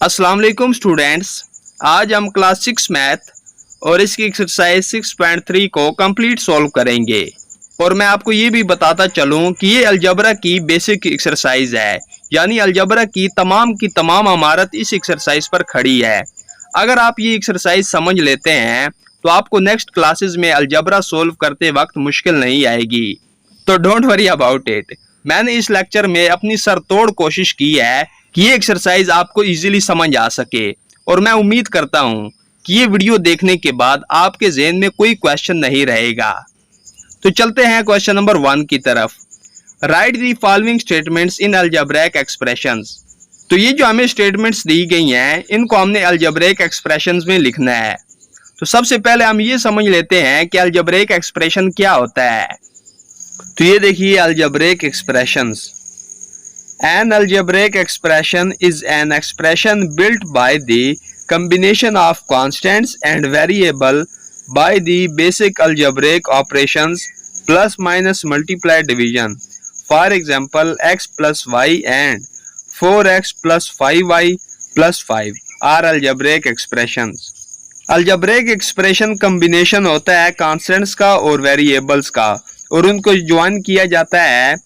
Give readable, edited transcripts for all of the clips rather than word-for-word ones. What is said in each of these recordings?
अस्सलाम वालेकुम स्टूडेंट्स। आज हम क्लास 6 मैथ और इसकी एक्सरसाइज 6.3 को कंप्लीट सॉल्व करेंगे। और मैं आपको ये भी बताता चलूँ कि ये अलजबरा की बेसिक एक्सरसाइज है, यानी अलजबरा की तमाम अमारत इस एक्सरसाइज पर खड़ी है। अगर आप ये एक्सरसाइज समझ लेते हैं तो आपको नेक्स्ट क्लासेस में अलजबरा सोल्व करते वक्त मुश्किल नहीं आएगी। तो डोंट वरी अबाउट इट। मैंने इस लेक्चर में अपनी सरतोड़ कोशिश की है कि ये एक्सरसाइज आपको इजीली समझ आ सके, और मैं उम्मीद करता हूँ कि ये वीडियो देखने के बाद आपके ज़हन में कोई क्वेश्चन नहीं रहेगा। तो चलते हैं क्वेश्चन नंबर 1 की तरफ। Right the following statements in algebraic expressions. तो ये जो हमें स्टेटमेंट्स दी गई हैं इनको हमने अलजेब्रिक एक्सप्रेशंस में लिखना है। तो सबसे पहले हम ये समझ लेते हैं कि अलजेब्रिक एक्सप्रेशन क्या होता है। तो ये देखिए algebraic expressions. An algebraic expression is an expression built by the combination of constants and variable by the basic algebraic operations plus minus multiply division. For example, x plus y and 4x plus 5y plus 5 are algebraic expressions. algebraic expression combination होता है constants का और variables का, और उनको join किया जाता है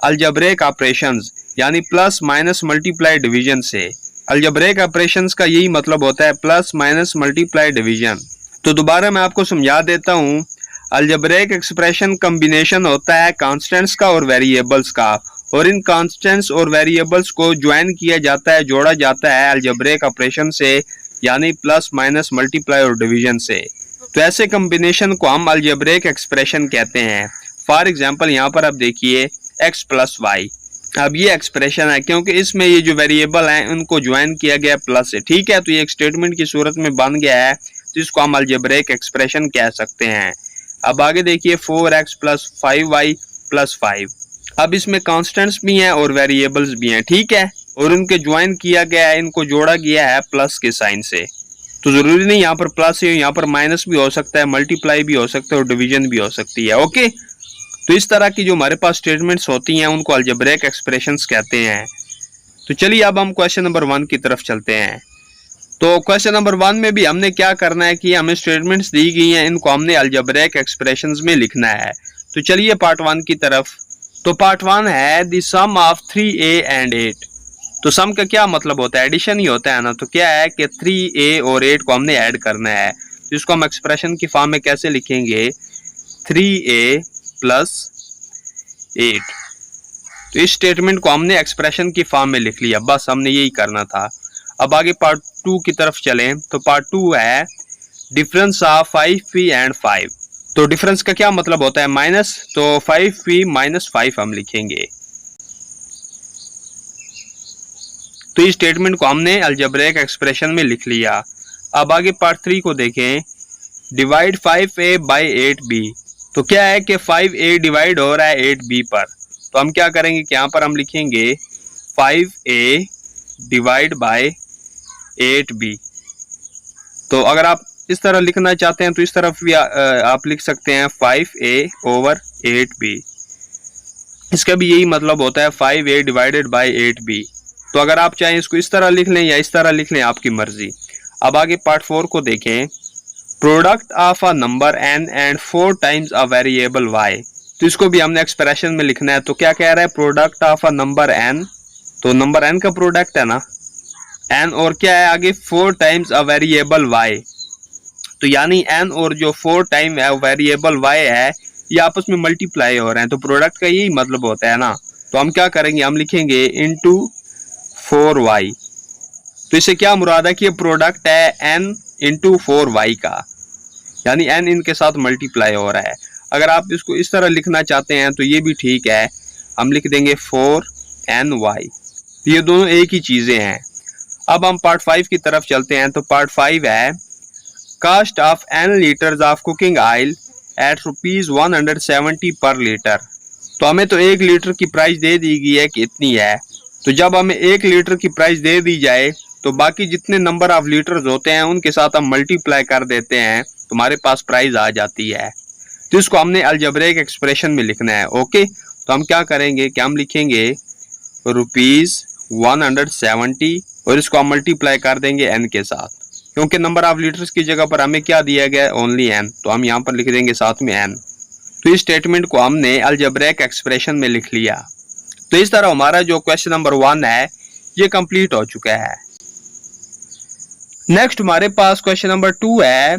algebraic operations यानी प्लस माइनस मल्टीप्लाई डिवीजन से। अलजेब्रिक ऑपरेशंस का यही मतलब होता है प्लस माइनस मल्टीप्लाई डिवीजन। तो दोबारा मैं आपको समझा देता हूँ। अलजेब्रिक एक्सप्रेशन कॉम्बिनेशन होता है कांस्टेंट्स का और वेरिएबल्स का, और इन कांस्टेंट्स और वेरिएबल्स को ज्वाइन किया जाता है, जोड़ा जाता है अलजेब्रिक ऑपरेशन से, यानी प्लस माइनस मल्टीप्लाई और डिवीजन से। तो ऐसे कॉम्बिनेशन को हम अलजेब्रिक एक्सप्रेशन कहते हैं। फॉर एग्जाम्पल यहाँ पर आप देखिए एक्स प्लस वाई। अब ये एक्सप्रेशन है क्योंकि इसमें ये जो वेरिएबल हैं उनको ज्वाइन किया गया प्लस से, ठीक है। तो ये एक स्टेटमेंट की सूरत में बन गया है, तो इसको हम अलजेब्रिक एक्सप्रेशन कह सकते हैं। अब आगे देखिए 4x प्लस 5y प्लस 5। अब इसमें कॉन्स्टेंट्स भी हैं और वेरिएबल्स भी हैं, ठीक है, और उनके ज्वाइन किया गया है, इनको जोड़ा गया है प्लस के साइन से। तो जरूरी नहीं यहाँ पर प्लस है, यहाँ पर माइनस भी हो सकता है, मल्टीप्लाई भी हो सकता है और डिवीजन भी हो सकती है। ओके, तो इस तरह की जो हमारे पास स्टेटमेंट्स होती हैं उनको अलजेब्रिक एक्सप्रेशंस कहते हैं। तो चलिए अब हम क्वेश्चन नंबर 1 की तरफ चलते हैं। तो क्वेश्चन नंबर 1 में भी हमने क्या करना है कि हमें स्टेटमेंट्स दी गई हैं, इनको हमने अलजेब्रिक एक्सप्रेशंस में लिखना है। तो चलिए पार्ट 1 की तरफ। तो पार्ट 1 है the sum of 3a and 8। तो सम का क्या मतलब होता है? एडिशन ही होता है ना। तो क्या है कि 3a और 8 को हमने ऐड करना है। तो इसको हम एक्सप्रेशन की फॉर्म में कैसे लिखेंगे? 3a plus 8। तो इस स्टेटमेंट को हमने एक्सप्रेशन की फॉर्म में लिख लिया, बस हमने यही करना था। अब आगे पार्ट 2 की तरफ चलें। तो पार्ट 2 है डिफरेंस ऑफ 5p एंड 5। तो डिफरेंस का क्या मतलब होता है? माइनस। तो 5p माइनस 5 हम लिखेंगे। तो इस स्टेटमेंट को हमने अलजेब्रिक एक्सप्रेशन में लिख लिया। अब आगे पार्ट 3 को देखें। Divide 5a by 8b। तो क्या है कि 5a डिवाइड हो रहा है 8b पर। तो हम क्या करेंगे कि यहाँ पर हम लिखेंगे 5a डिवाइड बाय 8b। तो अगर आप इस तरह लिखना चाहते हैं तो इस तरफ भी आप लिख सकते हैं 5a ओवर 8b। इसका भी यही मतलब होता है 5a डिवाइडेड बाय 8b। तो अगर आप चाहें इसको इस तरह लिख लें या इस तरह लिख लें, आपकी मर्जी। अब आगे पार्ट 4 को देखें। Product of a number n and 4 times a variable y। तो इसको भी हमने एक्सप्रेशन में लिखना है। तो क्या कह रहा है? Product of a number n। तो नंबर n का प्रोडक्ट है ना n, और क्या है आगे? 4 टाइम्स अ वेरिएबल y। तो यानी n और जो 4 टाइम वेरिएबल y है ये आपस में मल्टीप्लाई हो रहे हैं। तो प्रोडक्ट का यही मतलब होता है ना। तो हम क्या करेंगे? हम लिखेंगे इंटू 4y। तो इससे क्या मुराद है कि ये प्रोडक्ट है n इंटू 4y का, यानी n इनके साथ मल्टीप्लाई हो रहा है। अगर आप इसको इस तरह लिखना चाहते हैं तो ये भी ठीक है, हम लिख देंगे 4ny। ये दोनों एक ही चीजें हैं। अब हम पार्ट 5 की तरफ चलते हैं। तो पार्ट 5 है cost of n litres of cooking oil at ₹170 per litre. तो हमें तो 1 लीटर की प्राइस दे दी गई है कि इतनी है। तो जब हमें 1 लीटर की प्राइस दे दी जाए तो बाकी जितने नंबर ऑफ लीटर्स होते हैं उनके साथ हम मल्टीप्लाई कर देते हैं, तुम्हारे पास प्राइस आ जाती है। तो इसको हमने अलजेब्रिक एक्सप्रेशन में लिखना है। ओके, तो हम क्या करेंगे कि हम लिखेंगे ₹170 और इसको हम मल्टीप्लाई कर देंगे n के साथ, क्योंकि नंबर ऑफ लीटर्स की जगह पर हमें क्या दिया गया है, ओनली n, तो हम यहाँ पर लिख देंगे साथ में n। तो इस स्टेटमेंट को हमने अलजेब्रिक एक्सप्रेशन में लिख लिया। तो इस तरह हमारा जो क्वेश्चन नंबर 1 है ये कंप्लीट हो चुका है। नेक्स्ट हमारे पास क्वेश्चन नंबर 2 है,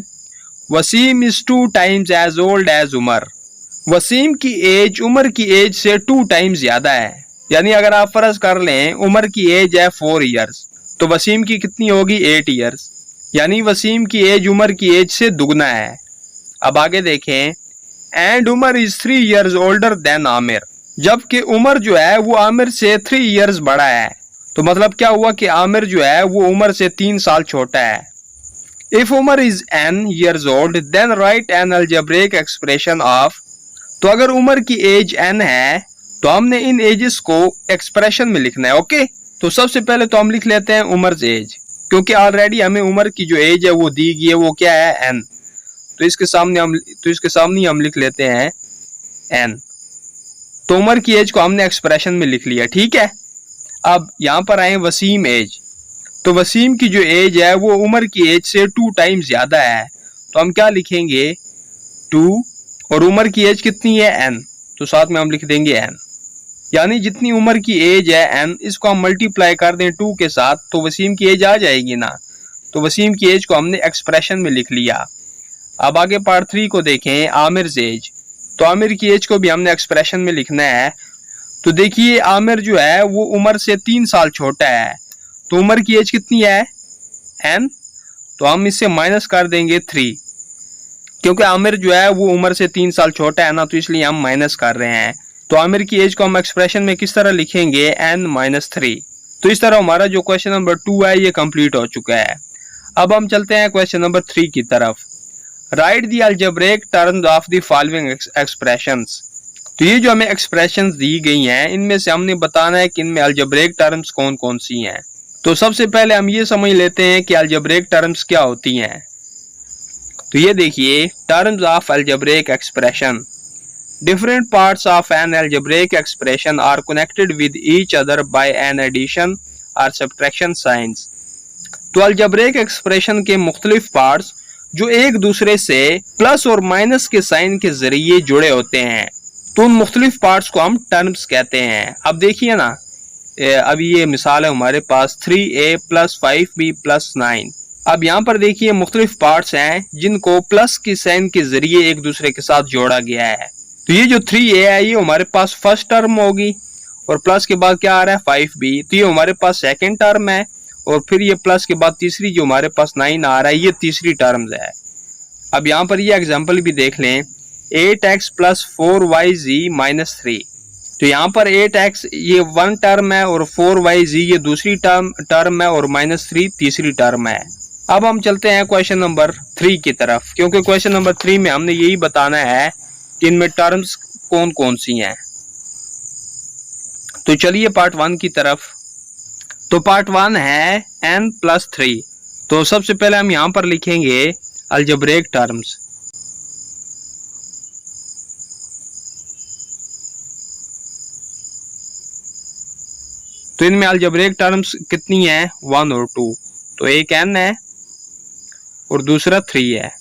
Wasim is 2 times as old as Umar. Wasim की एज उमर की एज से 2 टाइम्स ज्यादा है। यानी अगर आप फर्ज कर लें उमर की एज है 4 इयर्स, तो वसीम की कितनी होगी, 8 इयर्स। यानी वसीम की एज उमर की एज से दुगना है। अब आगे देखें, and Umar is 3 years older than Aamir. जबकि उमर जो है वो आमिर से 3 इयर्स बड़ा है। तो मतलब क्या हुआ कि आमिर जो है वो उमर से 3 साल छोटा है। If Umar is n years old then write an algebraic expression of। तो अगर उमर की एज n है तो हमने इन एजेस को एक्सप्रेशन में लिखना है। ओके, तो सबसे पहले तो हम लिख लेते हैं उमर एज, क्योंकि ऑलरेडी हमें उमर की जो एज है वो दी गई है, वो क्या है, n। तो इसके सामने हम लिख लेते हैं n। तो उमर की एज को हमने एक्सप्रेशन में लिख लिया, ठीक है। अब यहाँ पर आए वसीम एज। तो वसीम की जो एज है वो उमर की एज से 2 टाइम्स ज्यादा है। तो हम क्या लिखेंगे, 2, और उमर की एज कितनी है, n, तो साथ में हम लिख देंगे n। यानी जितनी उमर की एज है n, इसको हम मल्टीप्लाई कर दें 2 के साथ तो वसीम की एज आ जाएगी ना। तो वसीम की एज को हमने एक्सप्रेशन में लिख लिया। अब आगे पार्ट 3 को देखें, आमिर एज। तो आमिर की एज को भी हमने एक्सप्रेशन में लिखना है। तो देखिए आमिर जो है वो उमर से 3 साल छोटा है। तो उमर की एज कितनी है, n, तो हम इससे माइनस कर देंगे 3, क्योंकि आमिर जो है वो उमर से 3 साल छोटा है ना, तो इसलिए हम माइनस कर रहे हैं। तो आमिर की एज को हम एक्सप्रेशन में किस तरह लिखेंगे, n-3। तो इस तरह हमारा जो क्वेश्चन नंबर 2 है ये कंप्लीट हो चुका है। अब हम चलते हैं क्वेश्चन नंबर 3 की तरफ। Right the algebraic terms of the following expressions. तो ये जो हमें एक्सप्रेशंस दी गई हैं इनमें से हमने बताना है कि इनमें अलजेब्रिक टर्म्स कौन कौन सी हैं। तो सबसे पहले हम ये समझ लेते हैं कि अलजेब्रिक टर्म्स क्या होती हैं। तो ये देखिए, terms of algebraic expression. Different parts of an algebraic expression are connected with each other by an addition और सब्ट्रैक्शन साइंस। तो अलजेब्रिक एक्सप्रेशन के मुख्तलिफ पार्ट्स जो एक दूसरे से प्लस और माइनस के साइन के जरिए जुड़े होते हैं, तो उन मुख्तलिफ पार्ट्स को हम टर्म्स कहते हैं। अब देखिए ना, अभी ये मिसाल है हमारे पास 3a + 5b + 9। अब यहाँ पर देखिए मुख्तलिफ पार्ट्स हैं जिनको प्लस की साइन के जरिए एक दूसरे के साथ जोड़ा गया है। तो ये जो 3a है ये हमारे पास फर्स्ट टर्म होगी, और प्लस के बाद क्या आ रहा है, 5b, तो ये हमारे पास सेकेंड टर्म है, और फिर ये प्लस के बाद तीसरी जो हमारे पास 9 आ रहा है ये तीसरी टर्म है। अब यहाँ पर ये एग्जाम्पल भी देख लें, 8x + 4yz - 3। तो यहाँ पर 8x ये 1 टर्म है और 4yz ये दूसरी टर्म है और -3 तीसरी टर्म है। अब हम चलते हैं क्वेश्चन नंबर 3 की तरफ, क्योंकि क्वेश्चन नंबर 3 में हमने यही बताना है कि इनमें टर्म्स कौन कौन सी हैं। तो चलिए पार्ट 1 की तरफ। तो पार्ट 1 है n + 3। तो सबसे पहले हम यहाँ पर लिखेंगे अलजेब्रिक टर्म्स। तो इनमें अलजेब्रिक टर्म्स कितनी है, 1 और 2। तो एक n है और दूसरा 3 है।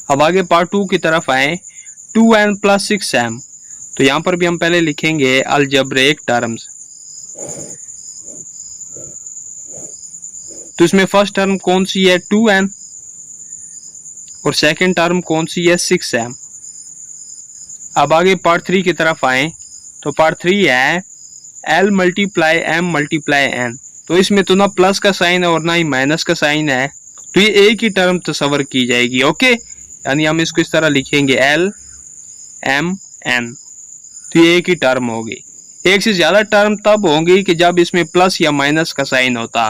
अब आगे पार्ट 2 की तरफ आए, 2n + 6m। तो यहाँ पर भी हम पहले लिखेंगे अलजेब्रिक टर्म्स। तो इसमें फर्स्ट टर्म कौन सी है, 2n, और सेकंड टर्म कौन सी है, 6m। अब आगे पार्ट 3 की तरफ आए, तो पार्ट 3 है l × m × n। तो इसमें तो ना प्लस का साइन है और ना ही माइनस का साइन है, तो ये एक ही टर्म तस्वर की जाएगी। ओके, यानी हम इसको इस तरह लिखेंगे l m n। तो ये एक ही टर्म होगी। एक से ज्यादा टर्म तब होंगी कि जब इसमें प्लस या माइनस का साइन होता।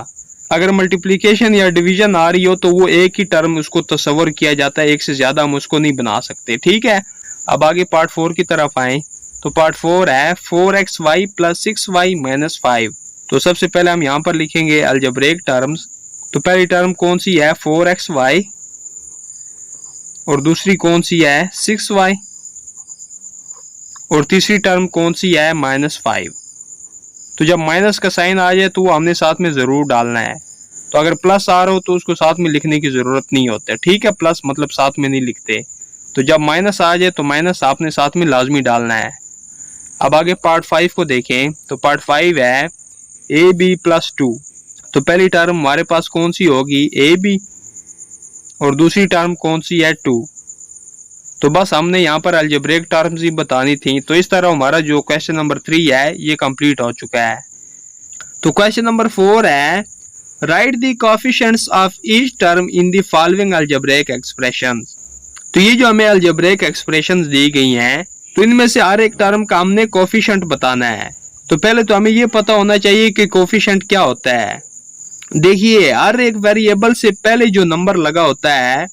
अगर मल्टीप्लिकेशन या डिवीजन आ रही हो तो वो एक ही टर्म उसको तस्वर किया जाता है, एक से ज्यादा हम उसको नहीं बना सकते, ठीक है। अब आगे पार्ट 4 की तरफ आए, तो पार्ट 4 है 4xy + 6y - 5। तो सबसे पहले हम यहाँ पर लिखेंगे अलजेब्रिक टर्म्स। तो पहली टर्म कौन सी है, 4xy, और दूसरी कौन सी है, 6y, और तीसरी टर्म कौन सी है, -5। तो जब माइनस का साइन आ जाए तो वो हमने साथ में जरूर डालना है। तो अगर प्लस आ रहा हो तो उसको साथ में लिखने की जरूरत नहीं होती है, ठीक है। प्लस मतलब साथ में नहीं लिखते। तो जब माइनस आ जाए तो माइनस आपने साथ में लाजमी डालना है। अब आगे पार्ट 5 को देखें तो पार्ट 5 है ए बी प्लस 2। तो पहली टर्म हमारे पास कौन सी होगी, ए बी, और दूसरी टर्म कौन सी है, 2। तो बस हमने यहाँ पर अलजेब्रिक टर्म्स ही बतानी थी। तो इस तरह हमारा जो क्वेश्चन नंबर 3 है ये कंप्लीट हो चुका है। तो क्वेश्चन नंबर 4 है right the coefficients of each term in the following algebraic expressions. तो ये जो हमें अलजेब्रिक एक्सप्रेशंस दी गई हैं, तो इनमें से हर एक टर्म का हमने कोएफिशिएंट बताना है। तो पहले तो हमें ये पता होना चाहिए कि कोएफिशिएंट क्या होता है। देखिए, हर एक वेरिएबल से पहले जो नंबर लगा होता है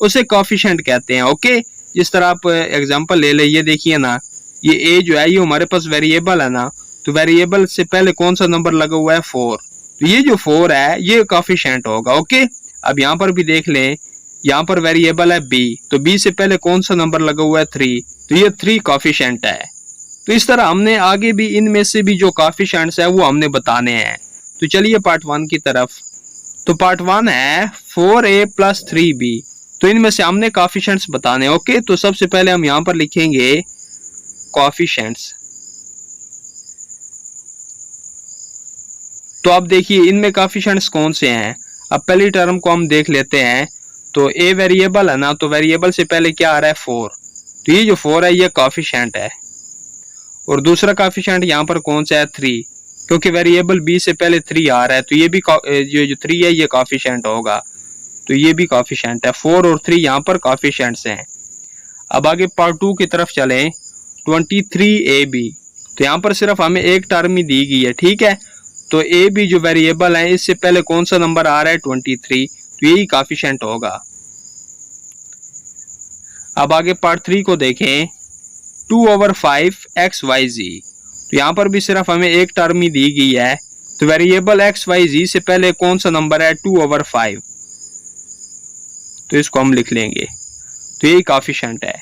उसे कोएफिशिएंट कहते हैं, ओके। जिस तरह आप एग्जांपल ले ले, ये देखिए ना, ये ए जो है ये हमारे पास वेरिएबल है ना, तो वेरिएबल से पहले कौन सा नंबर लगा हुआ है, 4। तो ये जो 4 है ये कोएफिशिएंट होगा, ओके। अब यहाँ पर भी देख लें, यहाँ पर वेरिएबल है बी, तो बी से पहले कौन सा नंबर लगा हुआ है, 3, तो ये 3 कोएफिशिएंट है। तो इस तरह हमने आगे भी इनमें से भी जो कोएफिशिएंट्स है वो हमने बताने हैं। तो चलिए पार्ट 1 की तरफ। तो पार्ट 1 है 4a प्लस 3b। तो इनमें से हमने कोएफिशिएंट्स बताने, ओके। तो सबसे पहले हम यहाँ पर लिखेंगे कोएफिशिएंट्स। तो अब देखिए इनमें कोएफिशिएंट्स कौन से हैं। अब पहली टर्म को हम देख लेते हैं। तो a वेरिएबल है ना, तो वेरिएबल से पहले क्या आ रहा है, 4। तो ये जो 4 है ये कोएफिशिएंट है। और दूसरा कोएफिशिएंट यहाँ पर कौन सा है, 3, क्योंकि वेरिएबल b से पहले 3 आ रहा है, तो ये भी जो 3 है ये कोएफिशिएंट होगा। तो ये भी कोएफिशिएंट है। 4 और 3 यहाँ पर कोएफिशिएंट्स हैं। अब आगे पार्ट 2 की तरफ चलें। 23ab। तो यहाँ पर सिर्फ हमें एक टर्म ही दी गई है, ठीक है। तो ए बी जो वेरिएबल है इससे पहले कौन सा नंबर आ रहा है, 23, तो यही कोएफिशिएंट होगा। अब आगे पार्ट 3 को देखें। 2/5 xyz। तो यहाँ पर भी सिर्फ हमें एक टर्म ही दी गई है। तो वेरिएबल xyz से पहले कौन सा नंबर है, 2/5, तो इसको हम लिख लेंगे। तो यही कोएफिशिएंट है।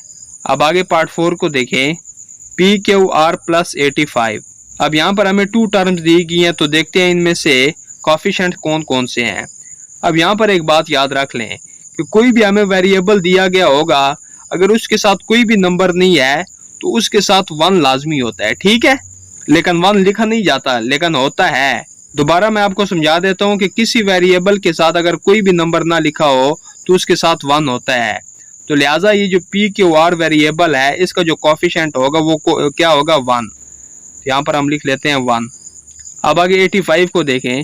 अब आगे पार्ट 4 को देखें। PQR plus 85। अब यहाँ पर हमें 2 टर्म्स दी गई हैं, तो देखते हैं इनमें से कोएफिशिएंट कौन कौन से हैं। अब यहाँ पर एक बात याद रख लें कि कोई भी हमें वेरिएबल दिया गया होगा, अगर उसके साथ कोई भी नंबर नहीं है तो उसके साथ 1 लाजमी होता है, ठीक है। लेकिन 1 लिखा नहीं जाता, लेकिन होता है। दोबारा मैं आपको समझा देता हूँ कि किसी वेरिएबल के साथ अगर कोई भी नंबर ना लिखा हो तो उसके साथ 1 होता है। तो लिहाजा ये जो PQR वेरिएबल है इसका जो कोएफिशिएंट होगा वो क्या होगा, 1। तो यहाँ पर हम लिख लेते हैं 1। अब आगे 85 को देखें।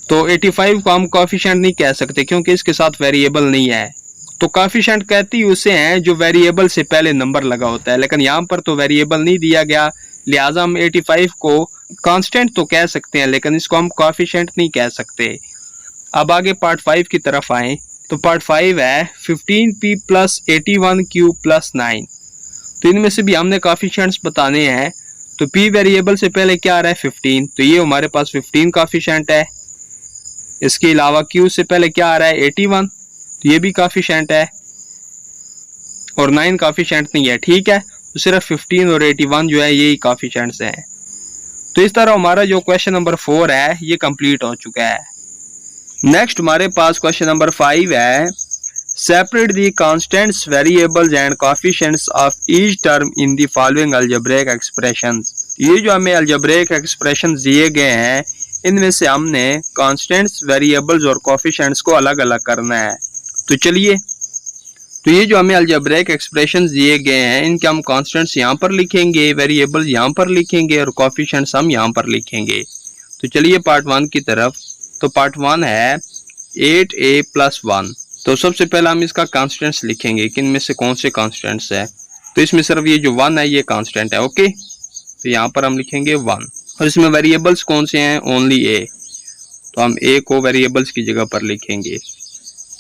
तो 85 को हम कोएफिशिएंट नहीं कह सकते क्योंकि इसके साथ वेरिएबल नहीं है। तो कोएफिशिएंट कहती उसे हैं जो वेरिएबल से पहले नंबर लगा होता है, लेकिन यहाँ पर तो वेरिएबल नहीं दिया गया, लिहाजा हम 85 को कांस्टेंट तो कह सकते हैं लेकिन इसको हम कोएफिशिएंट नहीं कह सकते। अब आगे पार्ट 5 की तरफ आए। तो पार्ट 5 है 15p प्लस 81q प्लस 9। तो इनमें से भी हमने कोएफिशिएंट्स बताने हैं। तो p वेरिएबल से पहले क्या आ रहा है, 15, तो ये हमारे पास 15 कोएफिशिएंट है। इसके अलावा q से पहले क्या आ रहा है, 81, तो ये भी कोएफिशिएंट है। और 9 कोएफिशिएंट नहीं है, ठीक है। तो सिर्फ 15 और 81 जो है यही कोएफिशिएंट्स हैं। तो इस तरह हमारा जो क्वेश्चन नंबर 4 है ये कंप्लीट हो चुका है। नेक्स्ट हमारे पास क्वेश्चन नंबर 5 है separate the constants, variables and coefficients of each term in the following algebraic expressions. ये जो हमें अलजेब्रिक एक्सप्रेशंस दिए गए हैं इनमें से हमने कांस्टेंट्स, वेरिएबल्स और कोएफिशिएंट्स को अलग अलग करना है। तो चलिए, तो ये जो हमें अलजेब्रिक एक्सप्रेशंस दिए गए हैं इनके हम कांस्टेंट्स यहाँ पर लिखेंगे, वेरिएबल्स यहाँ पर लिखेंगे और कोएफिशिएंट्स हम यहाँ पर लिखेंगे। तो चलिए पार्ट 1 की तरफ। तो पार्ट 1 है 8a प्लस 1। तो सबसे पहले हम इसका कांस्टेंट्स लिखेंगे कि इनमें से कौन से कांस्टेंट्स है। तो इसमें सिर्फ ये जो 1 है ये कांस्टेंट है, ओके। तो यहाँ पर हम लिखेंगे 1। और इसमें वेरिएबल्स कौन से हैं, ओनली a, तो हम a को वेरिएबल्स की जगह पर लिखेंगे।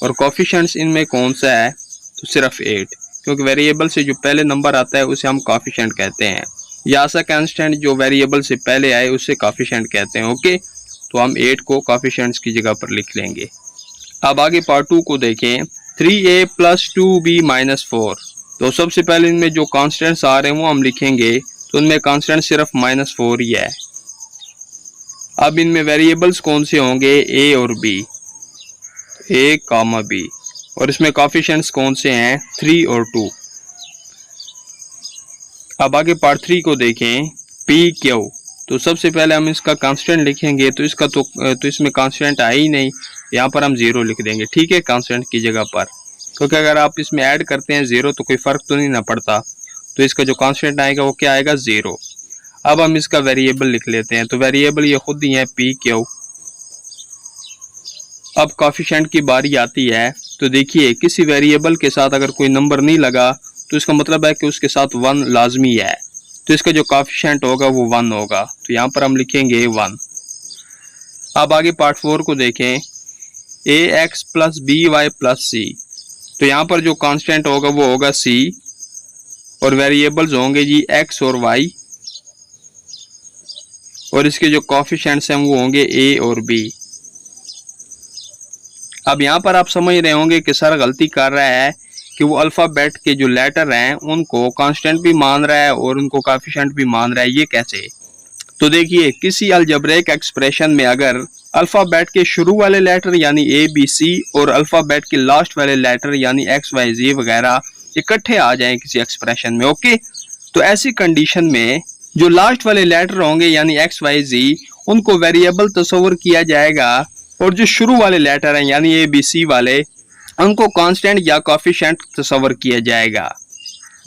और कोएफिशिएंट्स इनमें कौन सा है, तो सिर्फ 8, क्योंकि वेरिएबल से जो पहले नंबर आता है उसे हम कोएफिशिएंट कहते हैं, या ऐसा कांस्टेंट जो वेरिएबल से पहले आए उसे कोएफिशिएंट कहते हैं, ओके। तो हम 8 को कोएफिशिएंट्स की जगह पर लिख लेंगे। अब आगे पार्ट 2 को देखें। 3a plus 2b minus 4। तो सबसे पहले इनमें जो कांस्टेंट्स आ रहे हैं वो हम लिखेंगे। तो उनमें कांस्टेंट सिर्फ -4 ही है। अब इनमें वेरिएबल्स कौन से होंगे, a और b। ए कामा बी, और इसमें कोएफिशिएंट्स कौन से हैं, 3 और 2। अब आगे पार्ट 3 को देखें, पी क्यू। तो सबसे पहले हम इसका कांस्टेंट लिखेंगे, तो इसका तो इसमें कांस्टेंट है ही नहीं, यहाँ पर हम 0 लिख देंगे, ठीक है, कांस्टेंट की जगह पर, क्योंकि अगर आप इसमें ऐड करते हैं 0 तो कोई फर्क तो नहीं ना पड़ता, तो इसका जो कांस्टेंट आएगा वो क्या आएगा, 0। अब हम इसका वेरिएबल लिख लेते हैं, तो वेरिएबल ये खुद ही है पी क्यू। अब कोएफिशिएंट की बारी आती है, तो देखिए किसी वेरिएबल के साथ अगर कोई नंबर नहीं लगा तो इसका मतलब है कि उसके साथ 1 लाजमी है, तो इसका जो कोएफिशिएंट होगा वो 1 होगा, तो यहाँ पर हम लिखेंगे 1। अब आगे पार्ट 4 को देखें, A X plus B Y plus C. तो यहाँ पर जो कांस्टेंट होगा वो होगा सी, और वेरिएबल्स होंगे जी एक्स और वाई, और इसके जो कोएफिशिएंट्स हैं वो होंगे ए और बी। अब यहाँ पर आप समझ रहे होंगे कि सर गलती कर रहा है कि वो अल्फ़ाबेट के जो लेटर हैं उनको कांस्टेंट भी मान रहा है और उनको कोएफिशिएंट भी मान रहा है, ये कैसे? तो देखिए किसी अलजेब्रिक एक्सप्रेशन में अगर अल्फ़ाबेट के शुरू वाले लेटर यानी ए बी सी और अल्फ़ाबेट के लास्ट वाले लेटर यानी एक्स वाई जी वगैरह इकट्ठे आ जाएं किसी एक्सप्रेशन में, ओके, तो ऐसी कंडीशन में जो लास्ट वाले लेटर होंगे यानी एक्स वाई जी उनको वेरिएबल तस्वर किया जाएगा, और जो शुरू वाले लेटर हैं यानी ए बी सी वाले उनको कांस्टेंट या कोएफिशिएंट तस्वर किया जाएगा।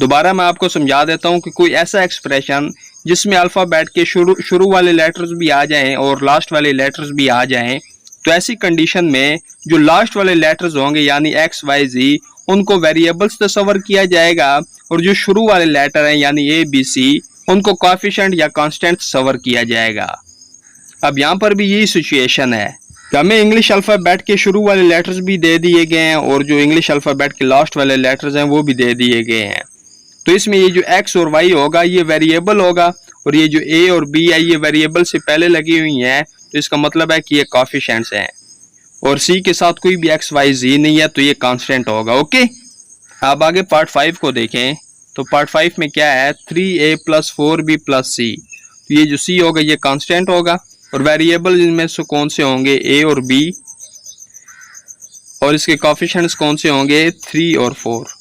दोबारा मैं आपको समझा देता हूं कि कोई ऐसा एक्सप्रेशन जिसमें अल्फ़ाबेट के शुरू वाले लेटर्स भी आ जाएं और लास्ट वाले लेटर्स भी आ जाएं, तो ऐसी कंडीशन में जो लास्ट वाले लेटर्स होंगे यानी एक्स वाई जी उनको वेरिएबल्स तस्वर किया जाएगा, और जो शुरू वाले लेटर हैं यानी ए बी सी उनको कोएफिशिएंट या कांस्टेंट तस्वर किया जाएगा। अब यहाँ पर भी यही सिचुएशन है कि हमें इंग्लिश अल्फ़ाबेट के शुरू वाले लेटर्स भी दे दिए गए हैं और जो इंग्लिश अल्फ़ाबेट के लास्ट वाले लेटर्स हैं वो भी दे दिए गए हैं, तो इसमें ये जो एक्स और वाई होगा ये वेरिएबल होगा, और ये जो ए और बी है ये वेरिएबल से पहले लगी हुई हैं, तो इसका मतलब है कि ये कोएफिशिएंट्स हैं, और सी के साथ कोई भी एक्स वाई जी नहीं है तो ये कांस्टेंट होगा, ओके। अब आगे पार्ट 5 को देखें, तो पार्ट 5 में क्या है, 3a plus 4b plus C. तो ये जो सी होगा ये कांस्टेंट होगा, और वेरिएबल इनमें से कौन से होंगे, ए और बी, और इसके कोएफिशिएंट्स कौन से होंगे, 3 और 4।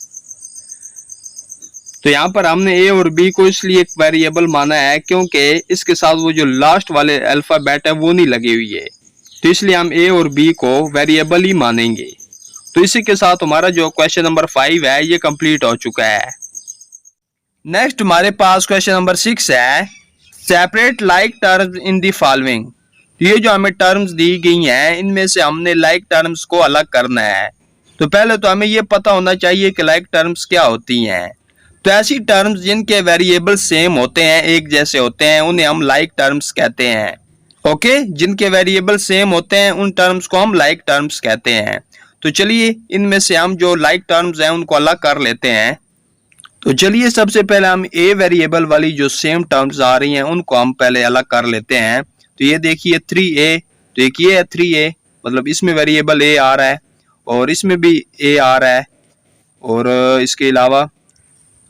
तो यहाँ पर हमने ए और बी को इसलिए एक वेरिएबल माना है क्योंकि इसके साथ वो जो लास्ट वाले अल्फ़ाबेट है वो नहीं लगी हुई है, तो इसलिए हम ए और बी को वेरिएबल ही मानेंगे। तो इसी के साथ हमारा जो क्वेश्चन नंबर 5 है ये कंप्लीट हो चुका है। नेक्स्ट हमारे पास क्वेश्चन नंबर 6 है, separate like terms in the following. ये जो हमें टर्म्स दी गई हैं इनमें से हमने लाइक टर्म्स को अलग करना है। तो पहले तो हमें ये पता होना चाहिए कि लाइक टर्म्स क्या होती हैं। तो ऐसी टर्म्स जिनके वेरिएबल सेम होते हैं, एक जैसे होते हैं, उन्हें हम लाइक टर्म्स कहते हैं, ओके। जिनके वेरिएबल सेम होते हैं उन टर्म्स को हम लाइक टर्म्स कहते हैं। तो चलिए इनमें से हम जो लाइक टर्म्स हैं उनको अलग कर लेते हैं। तो चलिए सबसे पहले हम ए वेरिएबल वाली जो सेम टर्म्स आ रही हैं उनको हम पहले अलग कर लेते हैं। तो ये देखिए 3a, तो एक ये है 3a, मतलब इसमें वेरिएबल a आ रहा है और इसमें भी a आ रहा है, और इसके अलावा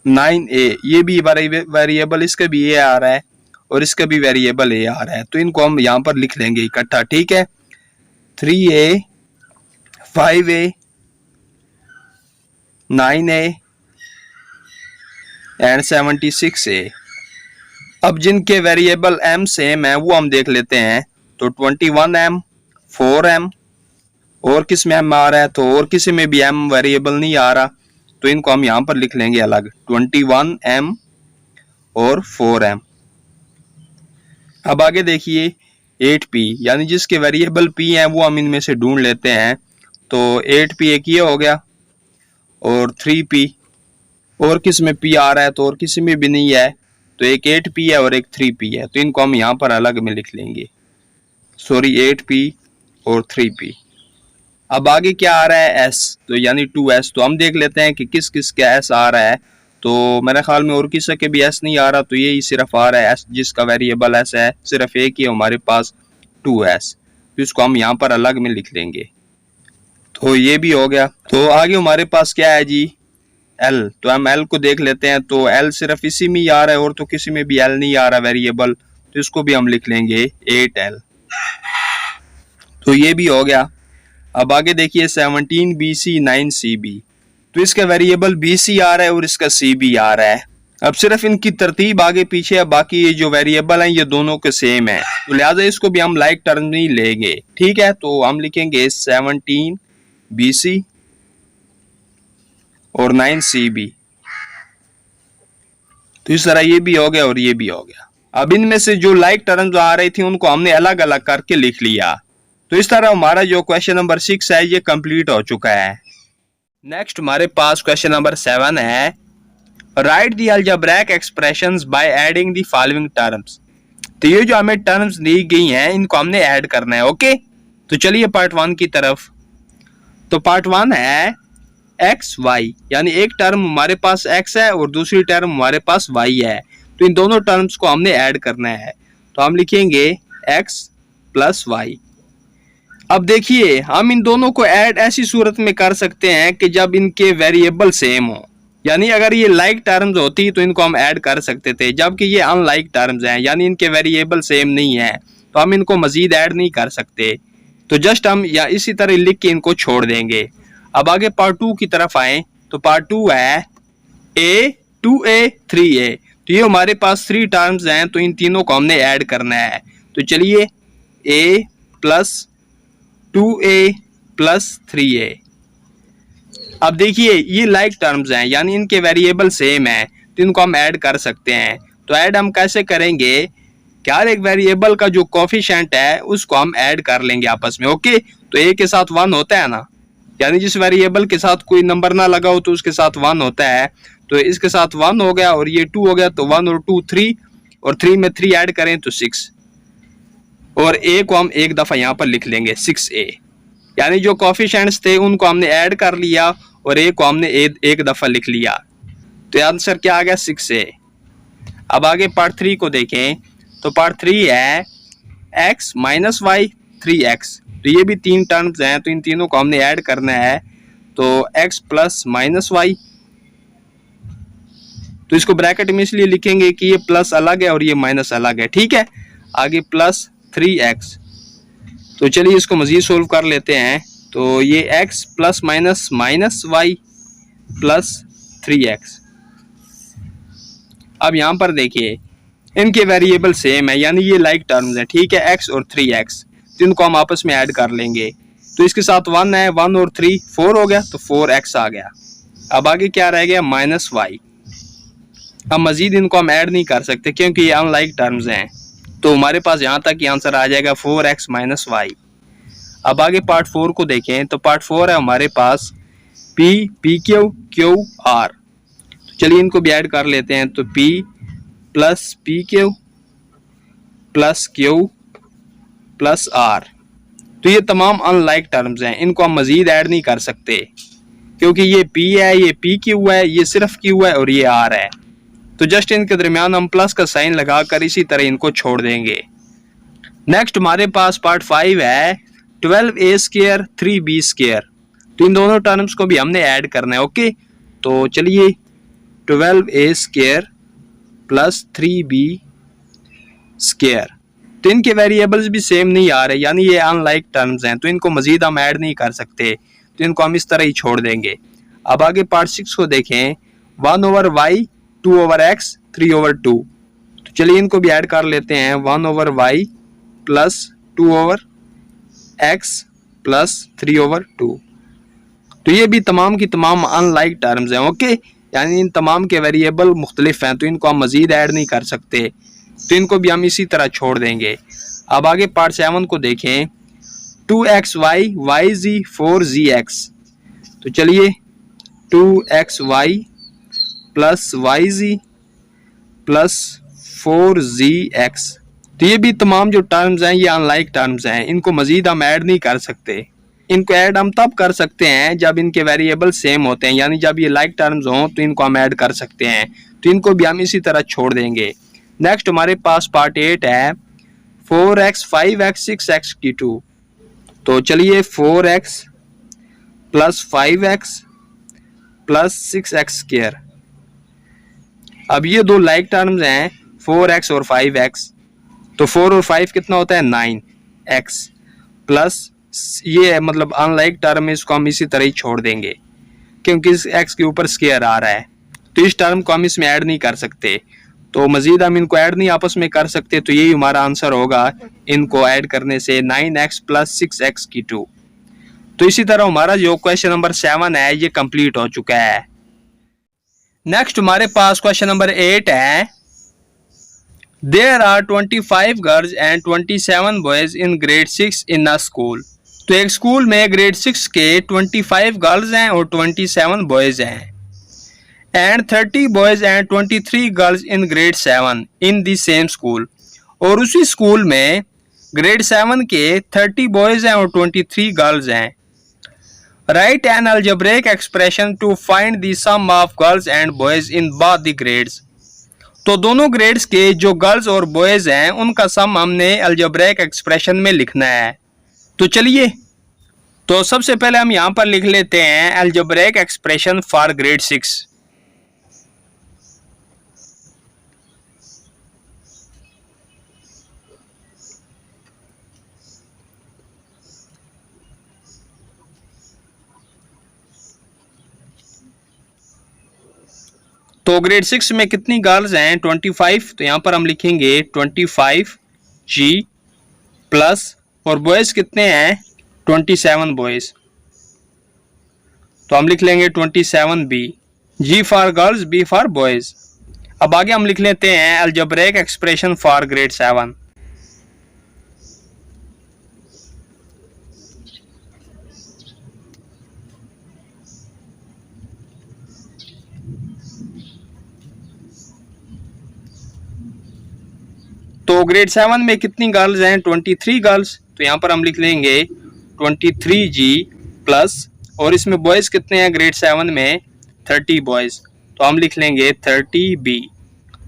9a ये भी वेरिएबल, इसका भी a आ रहा है और इसका भी वेरिएबल a आ रहा है। तो इनको हम यहाँ पर लिख लेंगे इकट्ठा, ठीक है, 3a 5a 9a and 76a। अब जिनके वेरिएबल m सेम है वो हम देख लेते हैं। तो 21m 4m, और किस में m आ रहा है, तो और किसी में भी m वेरिएबल नहीं आ रहा, तो इनको हम यहाँ पर लिख लेंगे अलग, 21m और 4m। अब आगे देखिए 8p, यानी जिसके वेरिएबल p हैं वो हम इनमें से ढूंढ लेते हैं। तो 8p एक ये हो गया और 3p, और किस में p आ रहा है, तो और किसी में भी नहीं है, तो एक 8p है और एक 3p है, तो इनको हम यहाँ पर अलग में लिख लेंगे, सॉरी 8p और 3p। अब आगे क्या आ रहा है s, तो यानी 2s। तो हम देख लेते हैं कि किस किस का s आ रहा है। तो मेरे ख्याल में और किसी के भी s नहीं आ रहा, तो यही सिर्फ आ रहा है s, जिसका वेरिएबल s है सिर्फ एक ही है हमारे पास 2s, तो इसको हम यहाँ पर अलग में लिख लेंगे। तो ये भी हो गया। तो आगे हमारे पास क्या है जी, L। तो हम L को देख लेते हैं। तो L सिर्फ इसी में ही आ रहा है और तो किसी में भी L नहीं आ रहा वेरिएबल, तो इसको भी हम लिख लेंगे 8L। तो ये भी हो गया। अब आगे देखिए 17BC 9CB, तो इसका वेरिएबल BC आ रहा है और इसका CB आ रहा है। अब सिर्फ इनकी तरतीब आगे पीछे है, बाकी ये जो वेरिएबल हैं ये दोनों के सेम है, तो लिहाजा इसको भी हम लाइक टर्म नहीं लेंगे। ठीक है, तो हम लिखेंगे 17BC और 9CB। तो इस तरह ये भी हो गया और ये भी हो गया। अब इनमें से जो लाइक टर्म्स आ रही थी उनको हमने अलग अलग करके लिख लिया। तो इस तरह हमारा जो क्वेश्चन नंबर 6 है ये कंप्लीट हो चुका है। नेक्स्ट हमारे पास क्वेश्चन नंबर 7 है, right the algebraic expressions by adding the following terms. तो ये जो हमें टर्म्स दी गई हैं इनको हमने ऐड करना है। ओके, तो चलिए पार्ट 1 की तरफ। तो पार्ट 1 है एक्स वाई, यानी एक टर्म हमारे पास एक्स है और दूसरी टर्म हमारे पास वाई है, तो इन दोनों टर्म्स को हमने ऐड करना है। तो हम लिखेंगे एक्स प्लस वाई। अब देखिए हम इन दोनों को ऐड ऐसी सूरत में कर सकते हैं कि जब इनके वेरिएबल सेम हो, यानी अगर ये लाइक टर्म्स होती तो इनको हम ऐड कर सकते थे, जबकि ये अनलाइक टर्म्स हैं यानी इनके वेरिएबल सेम नहीं है, तो हम इनको मजीद ऐड नहीं कर सकते। तो जस्ट हम या इसी तरह लिख के इनको छोड़ देंगे। अब आगे पार्ट 2 की तरफ आए, तो पार्ट 2 है a 2a 3a। तो ये हमारे पास 3 टर्म्स हैं, तो इन तीनों को हमने ऐड करना है। तो चलिए a plus 2a plus 3a। अब देखिए ये लाइक टर्म्स हैं यानी इनके वेरिएबल सेम है, तो इनको हम ऐड कर सकते हैं। तो ऐड हम कैसे करेंगे कि हर एक वेरिएबल का जो कोफिशिएंट है उसको हम ऐड कर लेंगे आपस में। ओके, तो a के साथ 1 होता है ना, यानी जिस वेरिएबल के साथ कोई नंबर ना लगा हो तो उसके साथ 1 होता है, तो इसके साथ 1 हो गया और ये 2 हो गया, तो 1 और 2 3, और 3 में 3 ऐड करें तो 6, और a को हम एक दफा यहाँ पर लिख लेंगे 6a, यानी जो कोफिशिएंट्स थे उनको हमने ऐड कर लिया और a को हमने एक दफा लिख लिया। तो आंसर क्या आ गया 6a। अब आगे पार्ट 3 को देखें, तो पार्ट 3 है x माइनस वाई 3x। तो ये भी 3 टर्म्स हैं, तो इन तीनों को हमने ऐड करना है। तो x प्लस माइनस वाई, तो इसको ब्रैकेट में इसलिए लिखेंगे कि ये प्लस अलग है और ये माइनस अलग है। ठीक है, आगे प्लस 3x। तो चलिए इसको मजीद सोल्व कर लेते हैं। तो ये x plus minus minus y plus 3x। अब यहाँ पर देखिए इनके वेरिएबल सेम है यानी ये लाइक टर्म्स है। ठीक है, x और 3x, तो इनको हम आपस में ऐड कर लेंगे। तो इसके साथ 1 है, 1 और 3 4 हो गया, तो 4x आ गया। अब आगे क्या रह गया माइनस वाई। अब मजीद इनको हम ऐड नहीं कर सकते क्योंकि ये अनलाइक टर्म्स हैं, तो हमारे पास यहाँ तक ये आंसर आ जाएगा 4x माइनस वाई। अब आगे पार्ट 4 को देखें, तो पार्ट 4 है हमारे पास p p q r। तो चलिए इनको भी ऐड कर लेते हैं। तो p plus p q plus q plus r. तो ये तमाम अनलाइक टर्म्स हैं, इनको हम मजीद ऐड नहीं कर सकते क्योंकि ये p है, ये पी क्यू है, ये सिर्फ q है और ये r है। तो जस्ट इनके दरमियान हम प्लस का साइन लगाकर इसी तरह इनको छोड़ देंगे। नेक्स्ट हमारे पास पार्ट 5 है 12a स्क्वायर 3b स्क्वायर। तो इन दोनों टर्म्स को भी हमने ऐड करना है। ओके, तो चलिए 12a square plus 3b square. तो इनके वेरिएबल्स भी सेम नहीं आ रहे यानी ये अनलाइक टर्म्स हैं, तो इनको मजीद हम ऐड नहीं कर सकते, तो इनको हम इस तरह ही छोड़ देंगे। अब आगे पार्ट 6 को देखें, 1 over y 2 over x 3 over 2। तो चलिए इनको भी ऐड कर लेते हैं। 1 over y plus 2 over x plus 3 over 2। तो ये भी तमाम की तमाम अनलाइक टर्म्स हैं। ओके, यानी इन तमाम के वेरिएबल मुख्तलिफ हैं, तो इनको हम मजीद ऐड नहीं कर सकते, तो इनको भी हम इसी तरह छोड़ देंगे। अब आगे पार्ट 7 को देखें, 2xy yz 4zx। तो चलिए 2xy plus yz plus 4zx। तो ये भी तमाम जो टर्म्स हैं ये अनलाइक टर्म्स हैं, इनको मजीद हम ऐड नहीं कर सकते। इनको ऐड हम तब कर सकते हैं जब इनके वेरिएबल सेम होते हैं, यानी जब ये लाइक टर्म्स हों तो इनको हम ऐड कर सकते हैं, तो इनको भी हम इसी तरह छोड़ देंगे। नेक्स्ट हमारे पास पार्ट 8 है 4x 5x 6x की 2। तो चलिए 4x plus 5x plus 6x square. अब ये दो लाइक टर्म्स हैं 4x और 5x, तो 4 और 5 कितना होता है 9x प्लस ये मतलब अनलाइक टर्म है, इसको हम इसी तरह ही छोड़ देंगे क्योंकि इस x के ऊपर स्क्वायर आ रहा है, तो इस टर्म को हम इसमें ऐड नहीं कर सकते, तो मजीद हम इनको ऐड नहीं आपस में कर सकते, तो यही हमारा आंसर होगा इनको ऐड करने से 9x + 6x की 2। तो इसी तरह हमारा जो क्वेश्चन नंबर 7 है ये कंप्लीट हो चुका है। नेक्स्ट हमारे पास क्वेश्चन नंबर 8 है। There are 25 girls and 27 boys in grade 6 in a school. तो एक स्कूल में ग्रेड 6 के 25 गर्ल्स हैं और 27 बॉयज हैं। And 30 boys and 23 girls in grade 7 in the same school. और उसी स्कूल में ग्रेड 7 के 30 बॉयज हैं और 23 गर्ल्स हैं। Write an algebraic expression to find the sum of girls and boys in both the grades. तो दोनों ग्रेड्स के जो गर्ल्स और बॉयज हैं उनका सम हमने अलजेब्रिक एक्सप्रेशन में लिखना है। तो चलिए, तो सबसे पहले हम यहाँ पर लिख लेते हैं अलजेब्रिक एक्सप्रेशन फॉर ग्रेड 6। तो ग्रेड 6 में कितनी गर्ल्स हैं 25, तो यहाँ पर हम लिखेंगे 25G प्लस, और बॉयज कितने हैं 27 बॉयज, तो हम लिख लेंगे 27B। G for girls, B for boys. अब आगे हम लिख लेते हैं अलजेब्रिक एक्सप्रेशन फॉर ग्रेड 7। तो ग्रेड 7 में कितनी गर्ल्स हैं 23 गर्ल्स, तो यहाँ पर हम लिख लेंगे 23G प्लस, और इसमें बॉयज कितने हैं ग्रेड 7 में 30 बॉयज, तो हम लिख लेंगे 30B।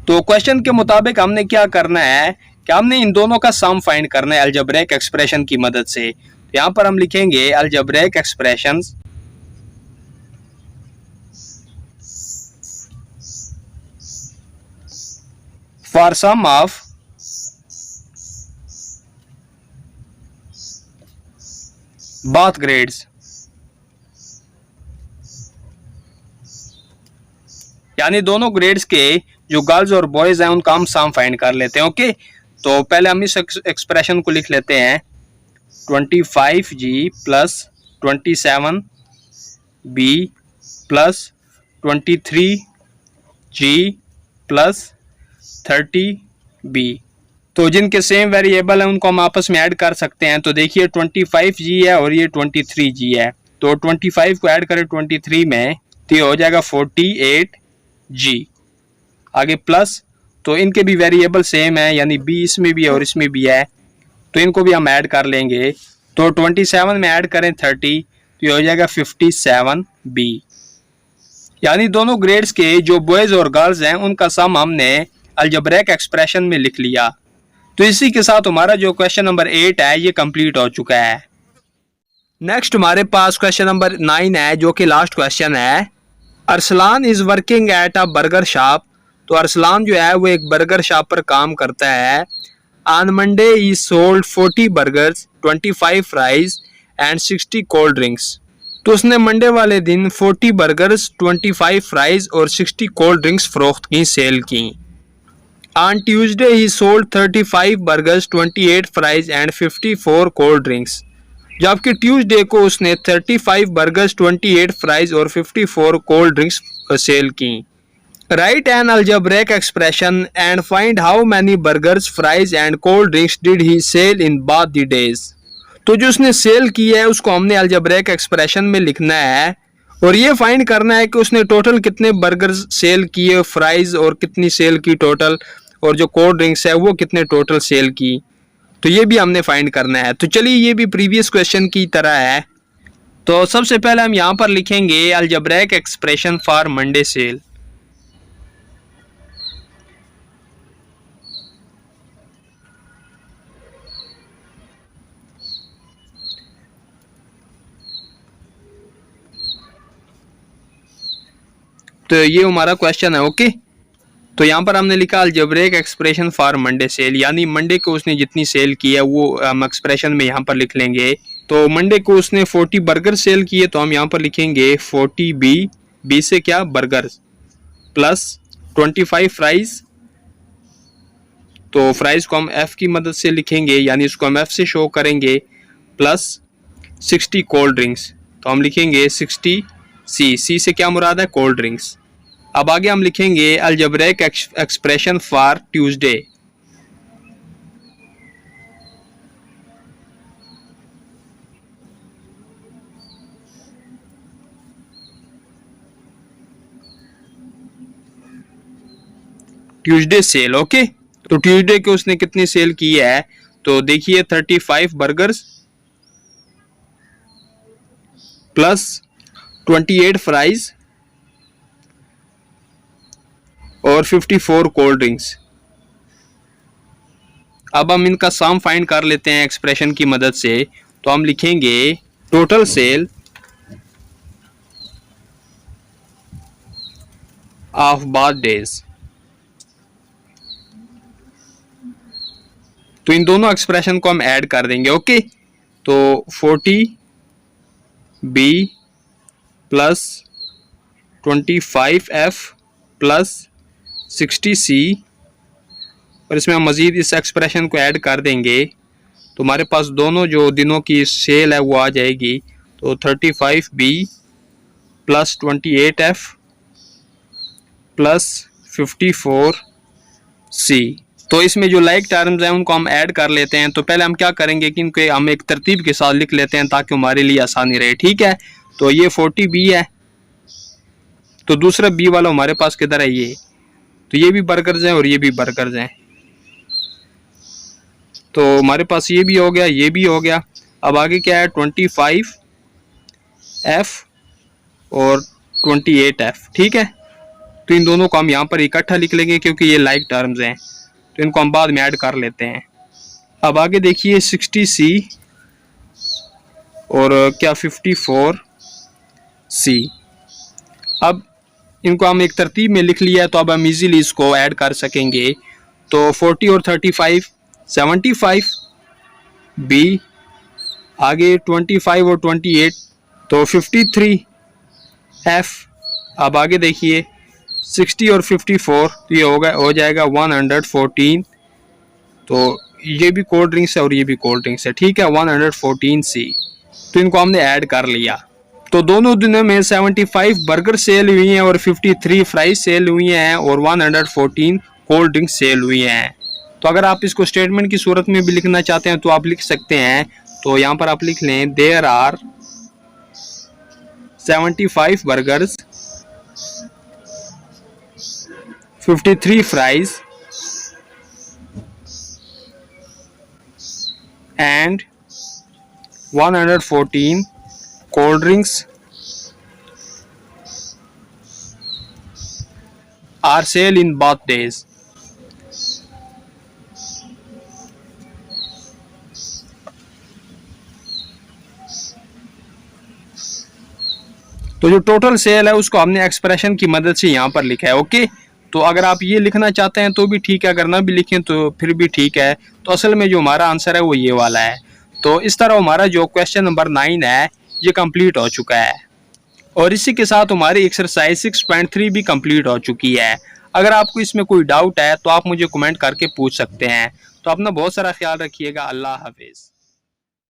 तो क्वेश्चन के मुताबिक हमने क्या करना है कि हमने इन दोनों का सम फाइंड करना है अलजेब्रिक एक्सप्रेशन की मदद से। यहाँ पर हम लिखेंगे algebraic expressions for sum of both grades। यानी दोनों ग्रेड्स के जो गर्ल्स और बॉयज हैं उनका हम सम फाइंड कर लेते हैं। ओके, तो पहले हम इस एक्सप्रेशन को लिख लेते हैं 25G plus 27B plus 23G plus 30B। तो जिनके सेम वेरिएबल है उनको हम आपस में ऐड कर सकते हैं। तो देखिए 25G है और ये 23G है, तो 25 को ऐड करें 23 में तो ये हो जाएगा 48G। आगे प्लस, तो इनके भी वेरिएबल सेम है, यानी B इसमें भी है और इसमें भी है, तो इनको भी हम ऐड कर लेंगे। तो 27 में ऐड करें 30 तो ये हो जाएगा 57B। यानी दोनों ग्रेड्स के जो बॉयज और गर्ल्स हैं उनका सम हमने अलजेब्रिक एक्सप्रेशन में लिख लिया। तो इसी के साथ हमारा जो क्वेश्चन नंबर 8 है ये कंप्लीट हो चुका है। नेक्स्ट हमारे पास क्वेश्चन नंबर 9 है जो कि लास्ट क्वेश्चन है। Arsalan is working at a burger shop. तो अरसलान जो है वो एक बर्गर शॉप पर काम करता है। On Monday he sold 40 burgers, 25 fries and 60 cold drinks. तो उसने मंडे वाले दिन 40 बर्गर्स, 25 फ्राइज और 60 कोल्ड ड्रिंक्स फरोख्त की, सेल की। On Tuesday he sold 35 burgers, 28 fries and 54 cold drinks। जबकि ट्यूसडे को उसने 35 बर्गर्स, 28 फ्राइज और 54 कोल्ड ड्रिंक्स सेल की। Write an algebraic expression and find how many burgers, fries and cold drinks did he sell in both the days. तो जो उसने cell की है उसको हमने अलजेब्रिक एक्सप्रेशन में लिखना है और ये फाइंड करना है कि उसने टोटल कितने बर्गर्स सेल किए, फ्राइज और कितनी सेल की टोटल, और जो कोल्ड ड्रिंक्स है वो कितने टोटल सेल की, तो ये भी हमने फाइंड करना है। तो चलिए, ये भी प्रीवियस क्वेश्चन की तरह है। तो सबसे पहले हम यहाँ पर लिखेंगे algebraic expression for Monday cell. तो ये हमारा क्वेश्चन है। ओके, तो यहाँ पर हमने लिखा algebraic expression for Monday cell, यानी मंडे को उसने जितनी सेल की है वो हम एक्सप्रेशन में यहाँ पर लिख लेंगे तो मंडे को उसने 40 बर्गर सेल किए, तो हम यहाँ पर लिखेंगे 40 बी से क्या बर्गर, प्लस 25 फ्राइज, तो फ्राइज को हम एफ की मदद से लिखेंगे, यानी इसको हम एफ से शो करेंगे, प्लस 60 कोल्ड ड्रिंक्स, तो हम लिखेंगे 60 सी से क्या मुराद है कोल्ड ड्रिंक्स। अब आगे हम लिखेंगे algebraic expression for Tuesday, Tuesday sale. Okay, तो ट्यूसडे के उसने कितनी सेल की है, तो देखिए 35 बर्गर्स प्लस 28 फ्राइज और 54 कोल्ड ड्रिंक्स। अब हम इनका सम फाइंड कर लेते हैं एक्सप्रेशन की मदद से, तो हम लिखेंगे total sale of both days. तो इन दोनों एक्सप्रेशन को हम ऐड कर देंगे। ओके, तो 40 बी प्लस 25 एफ प्लस 60 सी, और इसमें हम मज़ीद इस एक्सप्रेशन को ऐड कर देंगे, तो हमारे पास दोनों जो दिनों की सेल है वो आ जाएगी। तो 35 बी प्लस 28 एफ प्लस 54 सी। तो इसमें जो लाइक टर्म्स हैं उनको हम ऐड कर लेते हैं। तो पहले हम क्या करेंगे कि इनके हम एक तरतीब के साथ लिख लेते हैं ताकि हमारे लिए आसानी रहे। ठीक है, तो ये 40 बी है, तो दूसरा बी वाला हमारे पास किधर है, ये तो ये भी बर्गर्स हैं और ये भी बर्गर्स हैं, तो हमारे पास ये भी हो गया, ये भी हो गया। अब आगे क्या है 25 एफ और 28 एफ। ठीक है, तो इन दोनों को हम यहाँ पर इकट्ठा लिख लेंगे क्योंकि ये लाइक टर्म्स हैं, तो इनको हम बाद में ऐड कर लेते हैं। अब आगे देखिए 60 सी और क्या 54 सी। अब इनको हम एक तरतीब में लिख लिया है, तो अब हम इजीली इसको ऐड कर सकेंगे। तो 40 और 35 75 बी, आगे 25 और 28 तो 53 एफ। अब आगे देखिए 60 और 54 तो ये हो जाएगा 114, तो ये भी कोल्ड ड्रिंक्स है और ये भी कोल्ड ड्रिंक्स है। ठीक है, 114 सी, तो इनको हमने ऐड कर लिया। तो दोनों दिनों में 75 बर्गर सेल हुई हैं और 53 फ्राइज सेल हुई हैं और 114 कोल्ड ड्रिंक सेल हुई हैं। तो अगर आप इसको स्टेटमेंट की सूरत में भी लिखना चाहते हैं तो आप लिख सकते हैं। तो यहाँ पर आप लिख लें there are 75 burgers, 53 fries and 114 cold drinks are sale in both days. तो जो टोटल सेल है उसको हमने एक्सप्रेशन की मदद से यहाँ पर लिखा है। ओके, तो अगर आप ये लिखना चाहते हैं तो भी ठीक है, अगर ना भी लिखें तो फिर भी ठीक है। तो असल में जो हमारा आंसर है वो ये वाला है। तो इस तरह हमारा जो क्वेश्चन नंबर 9 है ये कंप्लीट हो चुका है और इसी के साथ हमारी एक्सरसाइज 6.3 भी कंप्लीट हो चुकी है। अगर आपको इसमें कोई डाउट है तो आप मुझे कमेंट करके पूछ सकते हैं। तो अपना बहुत सारा ख्याल रखिएगा। अल्लाह हाफिज़।